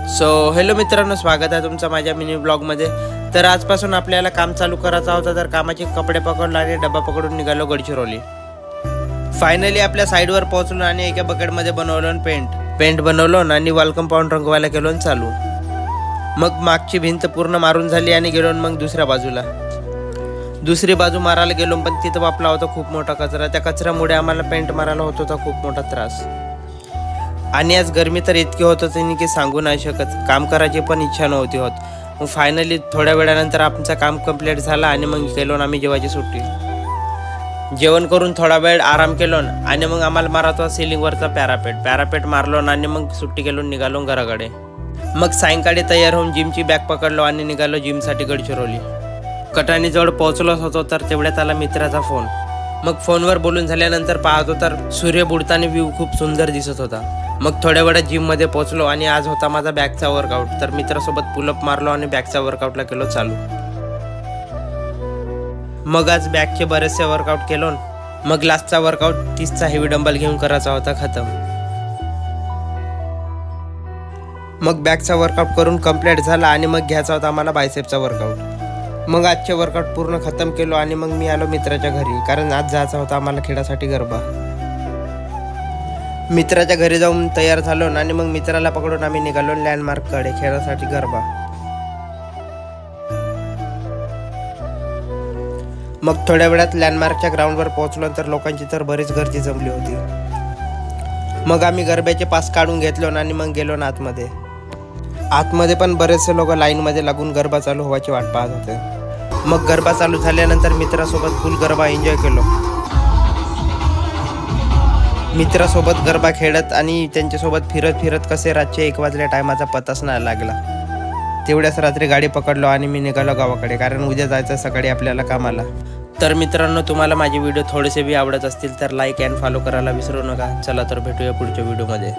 So hello मित्रांनो, स्वागत आहे तुमचं माझ्या मिनी ब्लॉगमध्ये। तर आजपासून आपल्याला काम चालू करायचं होतं, तर कामाचे कपडे पकडले आणि डब्बा पकडून निघालो गडचिरोली। फायनली आपल्या साईडवर पोहोचलो आणि एका बकेटमध्ये बनवलं पेंट बनवलं आणि वॉल कंपाऊंड रंगवायला गेलो चालू। मग मागची भिंत पूर्ण मारून झाली आणि गेलो मग दुसरी बाजू मारायला गेलो, पण तिथं वापला होता खूप मोठा कचरा। त्या कचऱ्यामुळे आम्हाला पेंट मारायला होत होता खूप मोठा त्रास। आणि आज गरमी तर इतकी होत होती की सांगू नाही शकत, काम करायची पण इच्छा नव्हती होत। मग फायनली थोड्या वेळानंतर आमचं काम कंप्लीट झालं आणि मग गेलो आम्ही जेवायची सुट्टी। जेवण करून थोडा वेळ आराम केलो आणि मग आम्हाला मारायचा सिलिंगवरचा पॅरापेट मारलो आणि मग सुट्टी केलो, निघालो घराकडे। मग सायंकाळी तयार होऊन जिमची बॅग पकडलो आणि निघालो जिमसाठी गडचिरोली। कटाणीजवळ पोहोचलोच होतो तर तेवढ्यात आला मित्राचा फोन। मग फोनवर बोलून झाल्यानंतर पाहतो तर सूर्य बुडताना व्ह्यू खूप सुंदर दिसत होता। मग थोड्या वेळात जिममध्ये पोहोचलो आणि आज होता माझा बॅकचा वर्कआउट। तर मित्रासोबत पुलअप मारलो आणि बॅकचा वर्कआउटला केलो चालू। मग आज बॅकचे बरेचसे वर्कआउट केलो। मग लास्टचा वर्कआउट 30चा हेवी डंबल घेऊन करायचा होता खतम। मग बॅकचा वर्कआउट करून कंप्लीट झाला आणि मग घ्यायचा होता आम्हाला बायसेपचा वर्कआउट। मग आजचे वर्कआउट पूर्ण खतम केलो आणि मग मी आलो मित्राच्या घरी, कारण आज जायचा होता आम्हाला खेळासाठी गरबा। मित्राच्या घरी जाऊन तयार झालो आणि मग मित्राला पकडून आम्ही निघालो लँडमार्ककडे खेळासाठी गरबा। मग थोड्या वेळात लँडमार्कच्या ग्राउंडवर पोहोचलो तर लोकांची तर बरीच गर्दी जमली होती। मग आम्ही गरब्याचे पास काढून घेतलो आणि मग गेलो आतमध्ये पण बरेचसे लोक लाईनमध्ये लागून गरबा चालू व्हायची वाट पाहत होते। मग गरबा चालू झाल्यानंतर मित्रासोबत फुल गरबा एन्जॉय केलो। मित्रासोबत गरबा खेळत आणि त्यांच्यासोबत फिरत कसे रातचे 1 वाजल्या टायमाचा पत्ताच नाही लागला। तेवढ्याच रात्री गाडी पकडलो आणि मी निघालो गावाकडे, कारण उद्या जायचं सकाळी आपल्याला कामाला। तर मित्रांनो, तुम्हाला माझे व्हिडिओ थोडेसे बी आवडत असतील तर लाईक अँड फॉलो करायला विसरू नका। चला तर भेटूया पुढच्या व्हिडिओमध्ये।